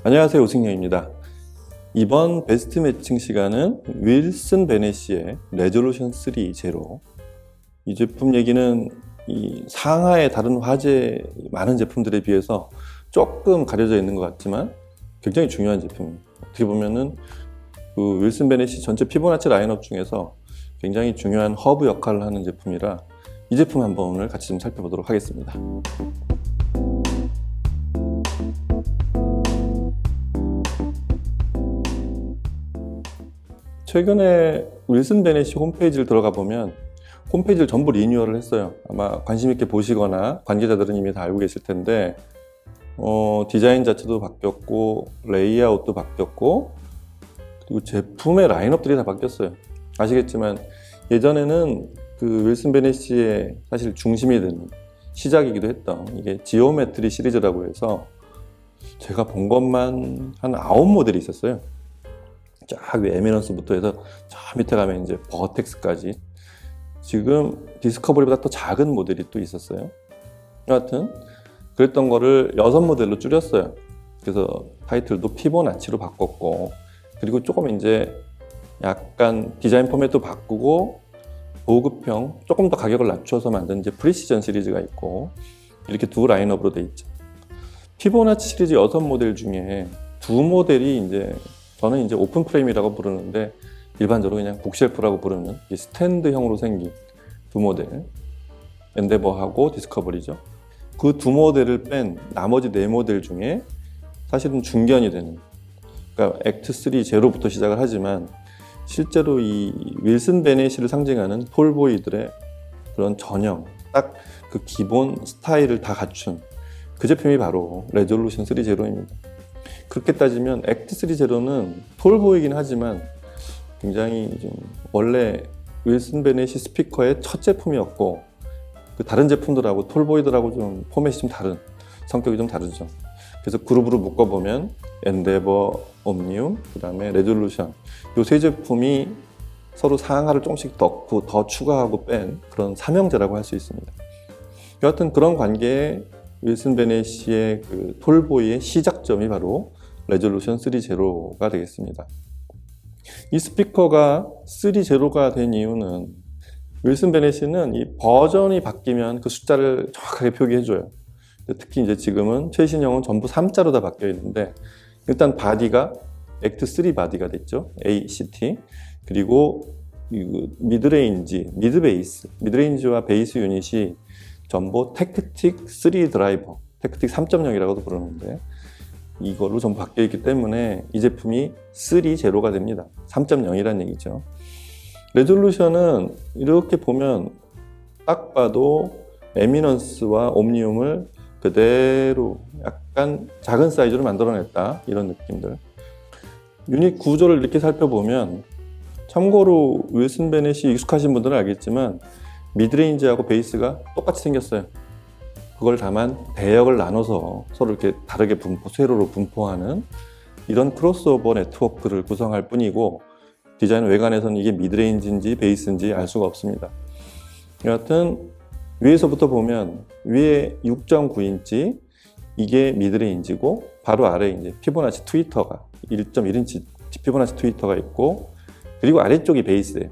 안녕하세요, 오승영입니다. 이번 베스트 매칭 시간은 윌슨 베네시의 레졸루션 3 제로. 이 제품 얘기는 이 상하의 다른 화재 많은 제품들에 비해서 조금 가려져 있는 것 같지만 굉장히 중요한 제품입니다. 어떻게 보면은 그 윌슨 베네시 전체 피보나치 라인업 중에서 굉장히 중요한 허브 역할을 하는 제품이라 이 제품 한번 오늘 같이 좀 살펴보도록 하겠습니다. 최근에 윌슨 베네시 홈페이지를 들어가 보면 홈페이지를 전부 리뉴얼을 했어요. 아마 관심 있게 보시거나 관계자들은 이미 다 알고 계실 텐데 디자인 자체도 바뀌었고 레이아웃도 바뀌었고 그리고 제품의 라인업들이 다 바뀌었어요. 아시겠지만 예전에는 그 윌슨 베네시의 사실 중심이 되는 시작이기도 했던 이게 지오메트리 시리즈라고 해서 제가 본 것만 한 9모델이 있었어요. 쫙 에미넌스부터 해서 저 밑에 가면 이제 버텍스까지. 지금 디스커버리보다 더 작은 모델이 또 있었어요. 여하튼 그랬던 거를 6모델로 줄였어요. 그래서 타이틀도 피보나치로 바꿨고, 그리고 조금 이제 약간 디자인 포맷도 바꾸고 보급형 조금 더 가격을 낮춰서 만든 이제 프리시전 시리즈가 있고, 이렇게 두 라인업으로 돼 있죠. 피보나치 시리즈 6모델 중에 2모델이 이제 저는 이제 오픈 프레임이라고 부르는데 일반적으로 그냥 북쉘프라고 부르는 스탠드형으로 생긴 2모델, 엔데버하고 디스커버리죠. 그 2모델을 뺀 나머지 4모델 중에 사실은 중견이 되는, 그러니까 액트 3 제로부터 시작을 하지만 실제로 이 윌슨 베네시를 상징하는 폴보이들의 그런 전형, 딱 그 기본 스타일을 다 갖춘 그 제품이 바로 레졸루션 3 제로입니다. 그렇게 따지면 액트 3 제로는 톨보이긴 하지만 굉장히 좀 원래 윌슨 베네시 스피커의 첫 제품이었고, 그 다른 제품들하고 톨보이들하고 좀 포맷이 좀 다른, 성격이 좀 다르죠. 그래서 그룹으로 묶어보면 엔데버, 옴니움, 그 다음에 레졸루션, 이 세 제품이 서로 상하를 조금씩 넣고 더 추가하고 뺀 그런 삼형제라고 할 수 있습니다. 여하튼 그런 관계에 윌슨 베네시의 그 톨보이의 시작점이 바로 레졸루션 3 제로가 되겠습니다. 이 스피커가 3 제로가 된 이유는 윌슨 베네시는 이 버전이 바뀌면 그 숫자를 정확하게 표기해줘요. 특히 이제 지금은 최신형은 전부 3자로 다 바뀌어 있는데, 일단 바디가 액트 3 바디가 됐죠. ACT. 그리고 미드레인지, 미드베이스, 미드레인지와 베이스 유닛이 전부 테크틱 3 드라이버, 테크틱 3.0이라고도 부르는데 이걸로 전부 바뀌어 있기 때문에 이 제품이 3 제로가 됩니다. 3.0이라는 얘기죠. 레졸루션은 이렇게 보면 딱 봐도 에미넌스와 옴니움을 그대로 약간 작은 사이즈로 만들어냈다, 이런 느낌들. 유닛 구조를 이렇게 살펴보면, 참고로 윌슨 베네시 익숙하신 분들은 알겠지만 미드레인지하고 베이스가 똑같이 생겼어요. 그걸 다만 대역을 나눠서 서로 이렇게 다르게 세로로 분포하는 이런 크로스오버 네트워크를 구성할 뿐이고, 디자인 외관에서는 이게 미드레인지인지 베이스인지 알 수가 없습니다. 여하튼 위에서부터 보면 위에 6.9인치 이게 미드레인지고, 바로 아래에 이제 피보나치 트위터가 1.1인치 피보나치 트위터가 있고, 그리고 아래쪽이 베이스예요.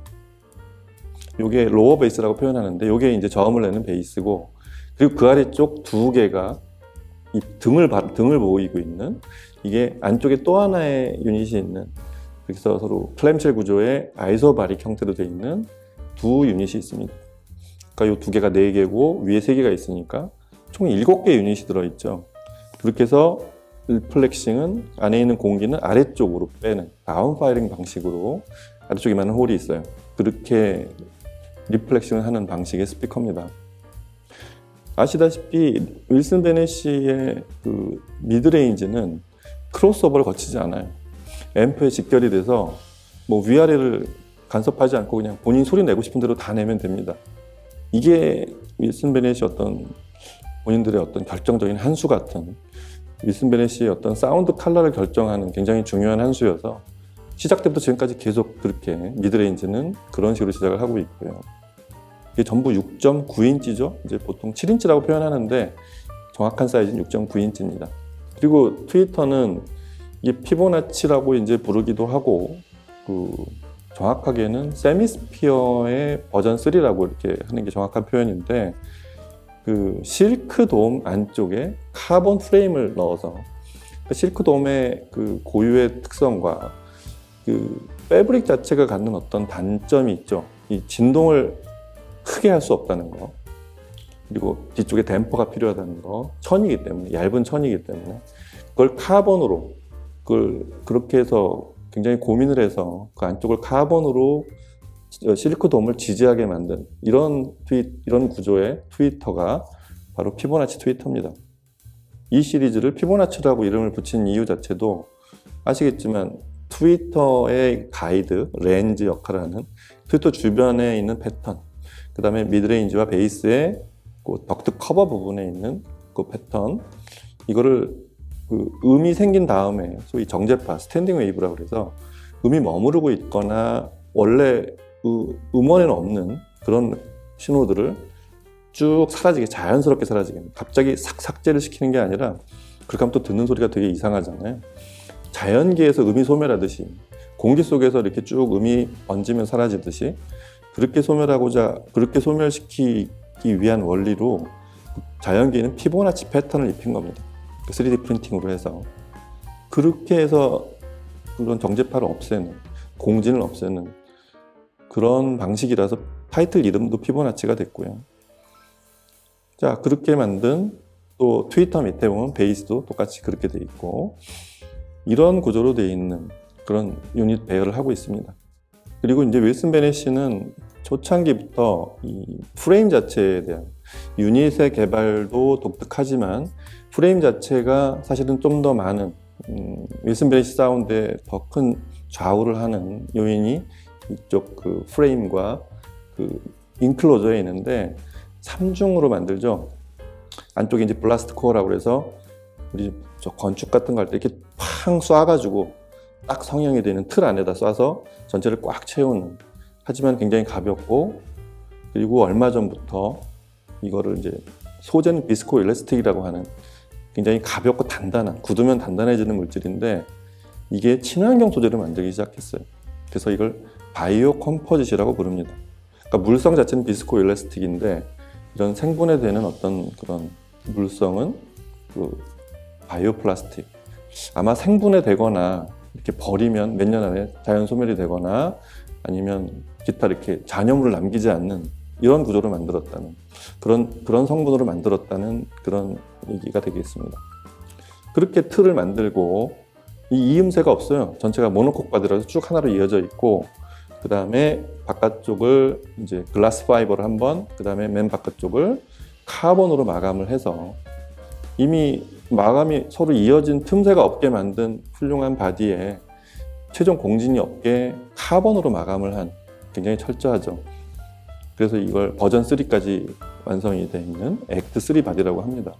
요게 로어 베이스라고 표현하는데 요게 이제 저음을 내는 베이스고, 그리고 그 아래쪽 두 개가 이 등을 보이고 있는, 이게 안쪽에 또 하나의 유닛이 있는, 그래서 서로 클램쉘 구조의 아이소바릭 형태로 되어 있는 두 유닛이 있습니다. 그러니까 요 두 개가 4개고 위에 3개가 있으니까 총 7개의 유닛이 들어있죠. 그렇게 해서 리플렉싱은 안에 있는 공기는 아래쪽으로 빼는 다운파이링 방식으로 아래쪽에만 홀이 있어요. 그렇게 리플렉싱을 하는 방식의 스피커입니다. 아시다시피 윌슨 베네시의 그 미드레인지는 크로스오버를 거치지 않아요. 앰프에 직결이 돼서 뭐 위아래를 간섭하지 않고 그냥 본인 소리 내고 싶은 대로 다 내면 됩니다. 이게 윌슨 베네시 어떤 본인들의 어떤 결정적인 한 수 같은, 윌슨 베네시의 어떤 사운드 컬러를 결정하는 굉장히 중요한 한 수여서 시작 때부터 지금까지 계속 그렇게 미드레인지는 그런 식으로 시작을 하고 있고요. 이게 전부 6.9인치죠. 이제 보통 7인치라고 표현하는데 정확한 사이즈는 6.9인치입니다. 그리고 트위터는 이게 피보나치라고 이제 부르기도 하고, 정확하게는 세미스피어의 버전 3라고 이렇게 하는 게 정확한 표현인데, 실크돔 안쪽에 카본 프레임을 넣어서 실크돔의 고유의 특성과 패브릭 자체가 갖는 어떤 단점이 있죠. 이 진동을 크게 할 수 없다는 거, 그리고 뒤쪽에 댐퍼가 필요하다는 거, 천이기 때문에, 얇은 천이기 때문에 그걸 카본으로, 그렇게 해서 굉장히 고민을 해서 그 안쪽을 카본으로 실크돔을 지지하게 만든 이런 구조의 트위터가 바로 피보나치 트위터입니다. 이 시리즈를 피보나치라고 이름을 붙인 이유 자체도 아시겠지만, 트위터의 가이드, 렌즈 역할을 하는 트위터 주변에 있는 패턴, 그 다음에 미드레인지와 베이스의 덕트 커버 부분에 있는 그 패턴, 이거를 음이 생긴 다음에 소위 정제파, 스탠딩 웨이브라고 그래서 음이 머무르고 있거나 원래 음원에는 없는 그런 신호들을 쭉 사라지게, 자연스럽게 사라지게, 갑자기 싹 삭제를 시키는 게 아니라, 그렇게 하면 또 듣는 소리가 되게 이상하잖아요. 자연계에서 음이 소멸하듯이, 공기 속에서 이렇게 쭉 음이 얹으면 사라지듯이, 그렇게 소멸시키기 위한 원리로 자연계에는 피보나치 패턴을 입힌 겁니다. 3D 프린팅으로 해서. 그렇게 해서 그런 정제파를 없애는, 공진을 없애는 그런 방식이라서 타이틀 이름도 피보나치가 됐고요. 자, 그렇게 만든 또 트위터 밑에 보면 베이스도 똑같이 그렇게 돼 있고, 이런 구조로 돼 있는 그런 유닛 배열을 하고 있습니다. 그리고 이제 윌슨 베넷이는 초창기부터 이 프레임 자체에 대한 유닛의 개발도 독특하지만, 프레임 자체가 사실은 좀 더 많은 윌슨 베넷 사운드에 더 큰 좌우를 하는 요인이 이쪽 프레임과 인클로저에 있는데 3중으로 만들죠. 안쪽에 이제 블라스트 코어라고 해서 우리 저 건축 같은 거 할 때 이렇게 팡 쏴가지고 딱 성형이 되는 틀 안에다 쏴서 전체를 꽉 채우는, 하지만 굉장히 가볍고, 그리고 얼마 전부터 이거를 이제 소재는 비스코 일라스틱이라고 하는 굉장히 가볍고 단단한, 굳으면 단단해지는 물질인데, 이게 친환경 소재를 만들기 시작했어요. 그래서 이걸 바이오 컴포짓이라고 부릅니다. 그러니까 물성 자체는 비스코 일라스틱인데, 이런 생분해되는 어떤 그런 물성은 바이오 플라스틱. 아마 생분해되거나 이렇게 버리면 몇 년 안에 자연 소멸이 되거나, 아니면 기타 이렇게 잔여물을 남기지 않는 이런 구조를 만들었다는, 그런 성분으로 만들었다는 그런 얘기가 되겠습니다. 그렇게 틀을 만들고, 이 이음새가 없어요. 전체가 모노콕 바디라서 쭉 하나로 이어져 있고, 그 다음에 바깥쪽을 이제 글라스 파이버를 한번, 그 다음에 맨 바깥쪽을 카본으로 마감을 해서, 이미 마감이 서로 이어진 틈새가 없게 만든 훌륭한 바디에 최종 공진이 없게 카본으로 마감을 한, 굉장히 철저하죠. 그래서 이걸 버전 3까지 완성이 되어 있는 액트 3 바디라고 합니다.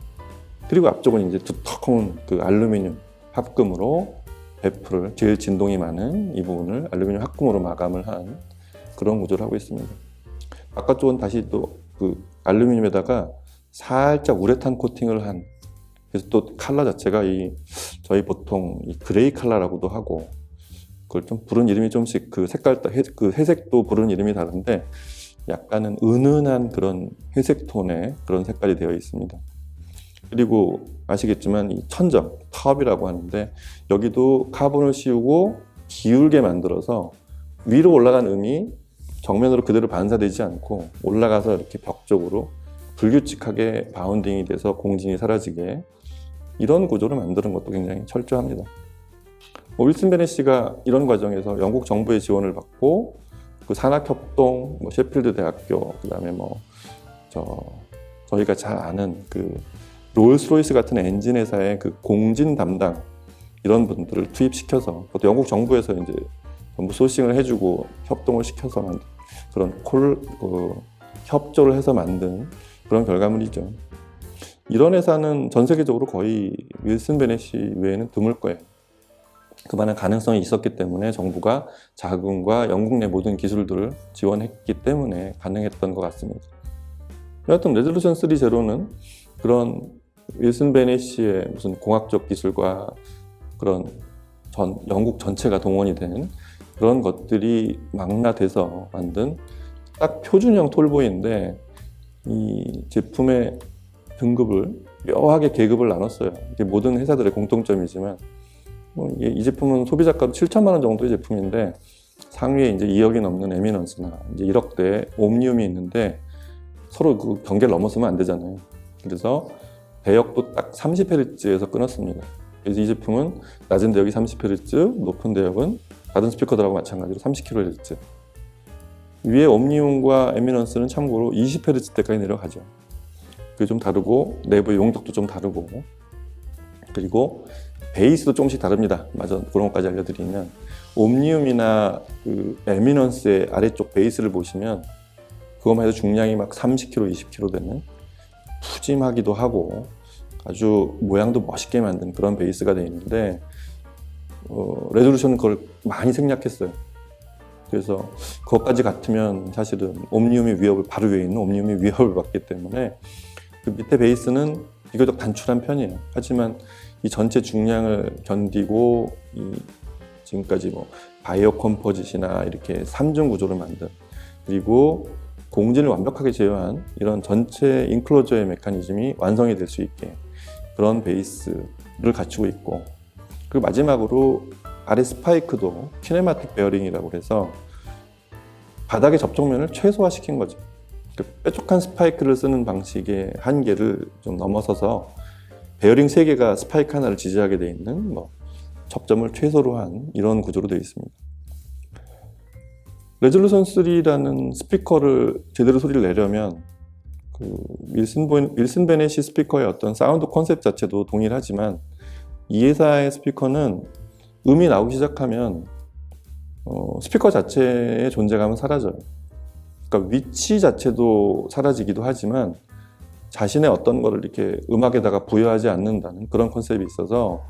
그리고 앞쪽은 이제 두터운 알루미늄 합금으로 베프를, 제일 진동이 많은 이 부분을 알루미늄 합금으로 마감을 한 그런 구조를 하고 있습니다. 바깥쪽은 다시 또 알루미늄에다가 살짝 우레탄 코팅을 한, 그래서 또 컬러 자체가 저희 보통 그레이 컬러라고도 하고, 그걸 좀 부른 이름이 좀씩 색깔, 회색도 부른 이름이 다른데, 약간은 은은한 그런 회색 톤의 그런 색깔이 되어 있습니다. 그리고 아시겠지만 이 천정, 텁이라고 하는데, 여기도 카본을 씌우고 기울게 만들어서 위로 올라간 음이 정면으로 그대로 반사되지 않고 올라가서 이렇게 벽 쪽으로 불규칙하게 바운딩이 돼서 공진이 사라지게, 이런 구조를 만드는 것도 굉장히 철저합니다. 윌슨 베넷이가 이런 과정에서 영국 정부의 지원을 받고, 산학협동, 셰필드 대학교, 그 다음에 저희가 잘 아는 롤스로이스 같은 엔진 회사의 공진 담당, 이런 분들을 투입시켜서, 또 영국 정부에서 이제 전부 소싱을 해주고 협동을 시켜서 만든 그런 협조를 해서 만든 그런 결과물이죠. 이런 회사는 전 세계적으로 거의 윌슨 베넷이 외에는 드물 거예요. 그만한 가능성이 있었기 때문에 정부가 자금과 영국 내 모든 기술들을 지원했기 때문에 가능했던 것 같습니다. 여하튼 레졸루션 3.0는 그런 윌슨 베넷의 무슨 공학적 기술과 그런 영국 전체가 동원이 된 그런 것들이 망라돼서 만든 딱 표준형 톨보이인데 이 제품의 등급을 묘하게 계급을 나눴어요. 이게 모든 회사들의 공통점이지만 이 제품은 소비자가로 7천만 원 정도의 제품인데 상위에 이제 2억이 넘는 에미넌스나 이제 1억대 옴니움이 있는데 서로 그 경계를 넘어서면 안 되잖아요. 그래서 대역도 딱 30Hz에서 끊었습니다. 그래서 이 제품은 낮은 대역이 30Hz, 높은 대역은 다른 스피커들하고 마찬가지로 30kHz. 위에 옴니움과 에미넌스는 참고로 20Hz대까지 내려가죠. 그게 좀 다르고 내부의 용적도 좀 다르고 그리고 베이스도 조금씩 다릅니다. 맞아, 그런 것까지 알려드리면 옴니움이나 그 에미넌스의 아래쪽 베이스를 보시면 그것만 해도 중량이 막 30kg, 20kg 되는 푸짐하기도 하고 아주 모양도 멋있게 만든 그런 베이스가 되어 있는데 레졸루션은 그걸 많이 생략했어요. 그래서 그것까지 같으면 사실은 옴니움이 위협을 바로 위에 있는 옴니움이 위협을 받기 때문에 그 밑에 베이스는 비교적 단출한 편이에요. 하지만 이 전체 중량을 견디고 지금까지 뭐 바이오 컴포짓이나 이렇게 3중 구조를 만든 그리고 공진을 완벽하게 제어한 이런 전체 인클로저의 메커니즘이 완성이 될 수 있게 그런 베이스를 갖추고 있고 그리고 마지막으로 아래 스파이크도 키네마틱 베어링이라고 해서 바닥의 접촉면을 최소화시킨 거죠. 뾰족한 스파이크를 쓰는 방식의 한계를 좀 넘어서서 베어링 3개가 스파이크 하나를 지지하게 되어 있는 접점을 최소로 한 이런 구조로 되어 있습니다. 레졸루션 3라는 스피커를 제대로 소리를 내려면 그 윌슨 베넷이 스피커의 어떤 사운드 컨셉 자체도 동일하지만 이 회사의 스피커는 음이 나오기 시작하면 스피커 자체의 존재감은 사라져요. 그러니까 위치 자체도 사라지기도 하지만 자신의 어떤 거를 이렇게 음악에다가 부여하지 않는다는 그런 컨셉이 있어서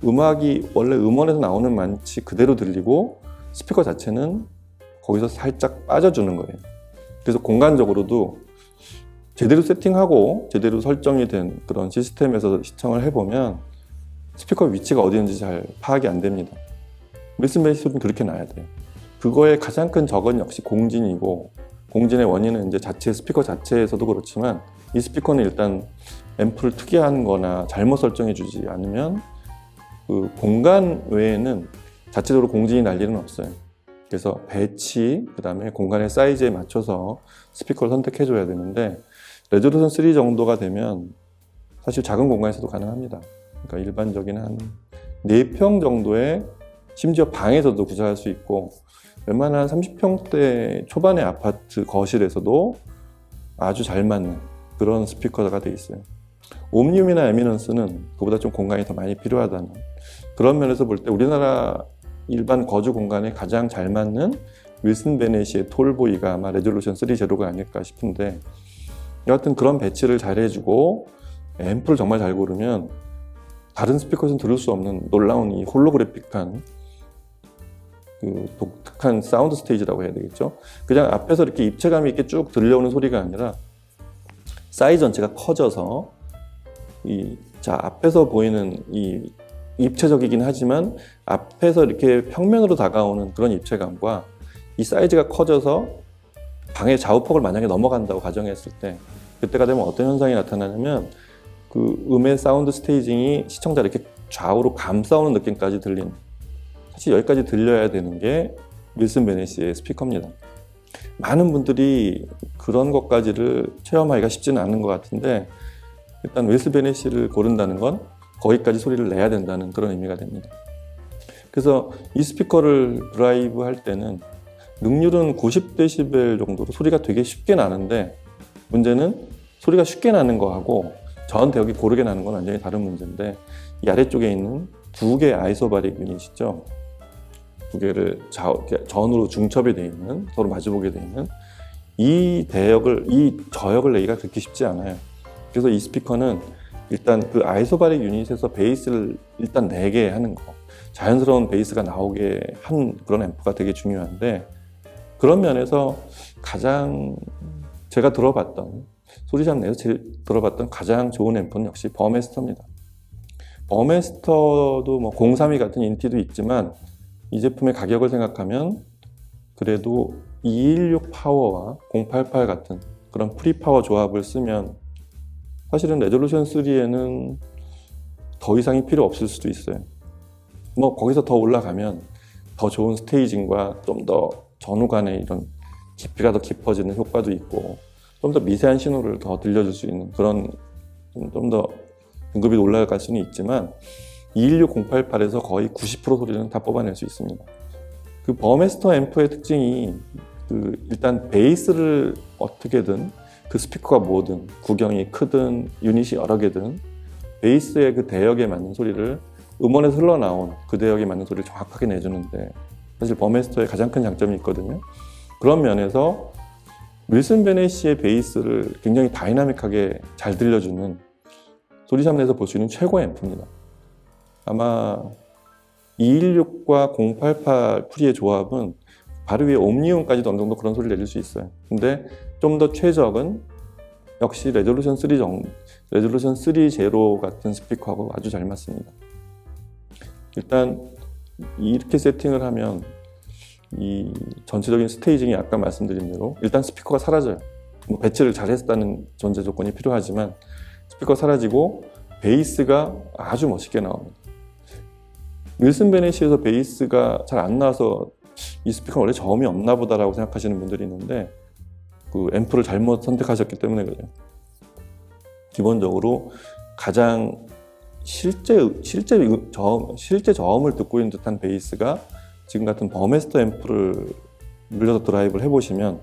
음악이 원래 음원에서 나오는 만치 그대로 들리고 스피커 자체는 거기서 살짝 빠져주는 거예요. 그래서 공간적으로도 제대로 세팅하고 제대로 설정이 된 그런 시스템에서 시청을 해보면 스피커 위치가 어디인지 잘 파악이 안 됩니다. 윌슨 베넷 소리는 그렇게 나야 돼요. 그거의 가장 큰 적은 역시 공진이고 공진의 원인은 이제 스피커 자체에서도 그렇지만 이 스피커는 일단 앰프를 특이한 거나 잘못 설정해 주지 않으면 그 공간 외에는 자체적으로 공진이 날 일은 없어요. 그래서 배치, 그 다음에 공간의 사이즈에 맞춰서 스피커를 선택해 줘야 되는데 레졸루션 3 정도가 되면 사실 작은 공간에서도 가능합니다. 그러니까 일반적인 한 4평 정도의 심지어 방에서도 구사할 수 있고 웬만한 30평대 초반의 아파트 거실에서도 아주 잘 맞는 그런 스피커가 돼 있어요. 옴니움이나 에미넌스는 그보다 좀 공간이 더 많이 필요하다는 그런 면에서 볼 때 우리나라 일반 거주 공간에 가장 잘 맞는 윌슨 베넷의 톨보이가 아마 레졸루션 3 제로가 아닐까 싶은데 여하튼 그런 배치를 잘 해주고 앰프를 정말 잘 고르면 다른 스피커에서는 들을 수 없는 놀라운 이 홀로그래픽한 그 독특한 사운드 스테이지라고 해야 되겠죠. 그냥 앞에서 이렇게 입체감 있게 쭉 들려오는 소리가 아니라 사이즈 전체가 커져서 앞에서 보이는 이 입체적이긴 하지만 앞에서 이렇게 평면으로 다가오는 그런 입체감과 이 사이즈가 커져서 방의 좌우폭을 만약에 넘어간다고 가정했을 때 그때가 되면 어떤 현상이 나타나냐면 그 음의 사운드 스테이징이 시청자를 이렇게 좌우로 감싸오는 느낌까지 들리는 사실 여기까지 들려야 되는 게 윌슨 베넷의 스피커입니다. 많은 분들이 그런 것까지를 체험하기가 쉽지는 않은 것 같은데 일단 윌슨 베넷을 고른다는 건 거기까지 소리를 내야 된다는 그런 의미가 됩니다. 그래서 이 스피커를 드라이브 할 때는 능률은 90dB 정도로 소리가 되게 쉽게 나는데 문제는 소리가 쉽게 나는 거하고 전 대역이 고르게 나는 건 완전히 다른 문제인데 이 아래쪽에 있는 2개의 아이소바릭 유닛이죠. 2개를 전으로 중첩이 되어 있는 서로 마주보게 되어 있는 이 저역을 내기가 그렇게 쉽지 않아요. 그래서 이 스피커는 일단 그 아이소바릭 유닛에서 베이스를 일단 내게 하는 거 자연스러운 베이스가 나오게 한 그런 앰프가 되게 중요한데 그런 면에서 가장 제가 들어봤던 소리장 내에서 제일 들어봤던 가장 좋은 앰프는 역시 버메스터입니다. 버메스터도 뭐 032 같은 인기도 있지만 이 제품의 가격을 생각하면 그래도 216 파워와 088 같은 그런 프리파워 조합을 쓰면 사실은 레졸루션 3에는 더 이상이 필요 없을 수도 있어요. 뭐 거기서 더 올라가면 더 좋은 스테이징과 좀 더 전후 간의 이런 깊이가 더 깊어지는 효과도 있고 좀 더 미세한 신호를 더 들려줄 수 있는 그런 좀 더 등급이 올라갈 수는 있지만 216088에서 거의 90% 소리는 다 뽑아낼 수 있습니다. 그 버메스터 앰프의 특징이 일단 베이스를 어떻게든 그 스피커가 뭐든 구경이 크든 유닛이 여러 개든 베이스의 그 대역에 맞는 소리를 음원에서 흘러나온 그 대역에 맞는 소리를 정확하게 내주는데 사실 버메스터의 가장 큰 장점이 있거든요. 그런 면에서 윌슨 베네시의 베이스를 굉장히 다이나믹하게 잘 들려주는 소리샵 내에서 볼 수 있는 최고의 앰프입니다. 아마 216과 088 프리의 조합은 바로 위에 옴니움까지도 어느 정도 그런 소리를 내줄 수 있어요. 근데 좀 더 최적은 역시 레졸루션 3 제로 같은 스피커하고 아주 잘 맞습니다. 일단 이렇게 세팅을 하면 이 전체적인 스테이징이 아까 말씀드린 대로 일단 스피커가 사라져요. 뭐 배치를 잘 했다는 전제 조건이 필요하지만 스피커 사라지고 베이스가 아주 멋있게 나옵니다. 윌슨 베네시에서 베이스가 잘 안 나와서 이 스피커는 원래 저음이 없나 보다라고 생각하시는 분들이 있는데 그 앰프를 잘못 선택하셨기 때문에 그래요. 기본적으로 가장 실제 저음을 듣고 있는 듯한 베이스가 지금 같은 버메스터 앰프를 물려서 드라이브를 해보시면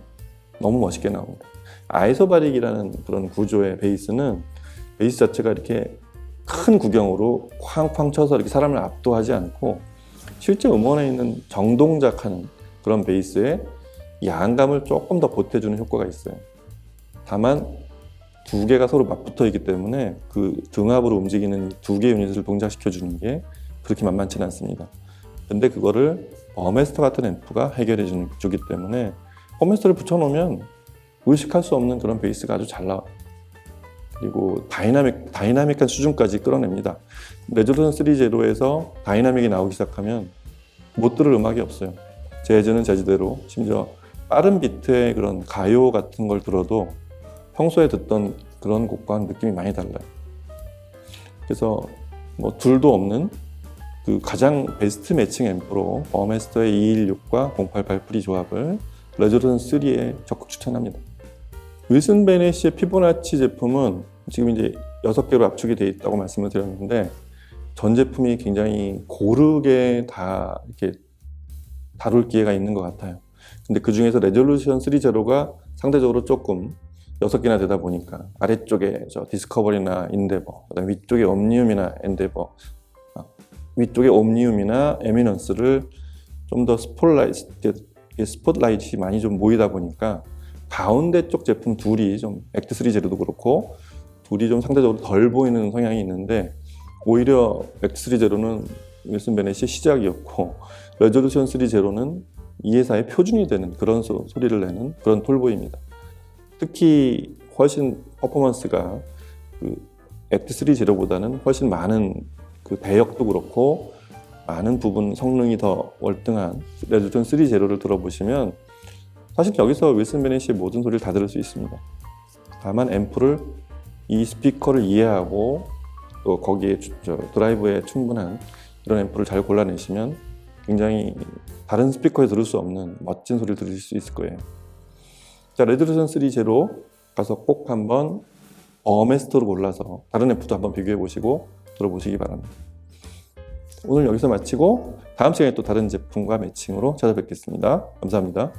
너무 멋있게 나옵니다. 아이소바릭이라는 그런 구조의 베이스는 베이스 자체가 이렇게 큰 구경으로 쾅쾅 쳐서 이렇게 사람을 압도하지 않고 실제 음원에 있는 정동작하는 그런 베이스에 양감을 조금 더 보태주는 효과가 있어요. 다만 두 개가 서로 맞붙어 있기 때문에 그 등압으로 움직이는 두 개의 유닛을 동작시켜 주는 게 그렇게 만만치는 않습니다. 근데 그거를 버메스터 같은 앰프가 해결해 주기 때문에 버메스터를 붙여놓으면 의식할 수 없는 그런 베이스가 아주 잘 나와요. 그리고 다이나믹한 수준까지 끌어냅니다. 레졸루션 3 제로에서 다이나믹이 나오기 시작하면 못 들을 음악이 없어요. 재즈는 재즈대로 심지어 빠른 비트의 그런 가요 같은 걸 들어도 평소에 듣던 그런 곡과는 느낌이 많이 달라요. 그래서 뭐 둘도 없는 그 가장 베스트 매칭 앰프로 버메스터의 216과 088 프리 조합을 레졸루션 3에 적극 추천합니다. 윌슨 베네시의 피보나치 제품은 지금 이제 6개로 압축이 되어 있다고 말씀을 드렸는데 전 제품이 굉장히 고르게 다 이렇게 다룰 기회가 있는 것 같아요. 근데 그 중에서 레졸루션 3 제로가 상대적으로 조금 6개나 되다 보니까 아래쪽에 디스커버리나 인데버, 그다음에 위쪽에 옴니움이나 엔데버, 위쪽에 옴니움이나 에미넌스를 좀 더 스포트라이트이 많이 좀 모이다 보니까 가운데 쪽 제품 둘이 좀 액트3 제로도 그렇고 둘이 좀 상대적으로 덜 보이는 성향이 있는데 오히려 액트3 제로는 윌슨 베네시의 시작이었고 레졸루션 3 제로는 이 회사의 표준이 되는 그런 소리를 내는 그런 톨보입니다. 특히 훨씬 퍼포먼스가 그 액트3 제로보다는 훨씬 많은 그 배역도 그렇고 많은 부분 성능이 더 월등한 레졸루션 3 제로를 들어보시면 사실 여기서 윌슨 베네시의 모든 소리를 다 들을 수 있습니다. 다만 앰프를 이 스피커를 이해하고 또 거기에 드라이브에 충분한 이런 앰프를 잘 골라내시면 굉장히 다른 스피커에 들을 수 없는 멋진 소리를 들으실 수 있을 거예요. 자, 레졸루션 3 제로 가서 꼭 한번 버메스터로 골라서 다른 앰프도 한번 비교해 보시고 들어보시기 바랍니다. 오늘 여기서 마치고 다음 시간에 또 다른 제품과 매칭으로 찾아뵙겠습니다. 감사합니다.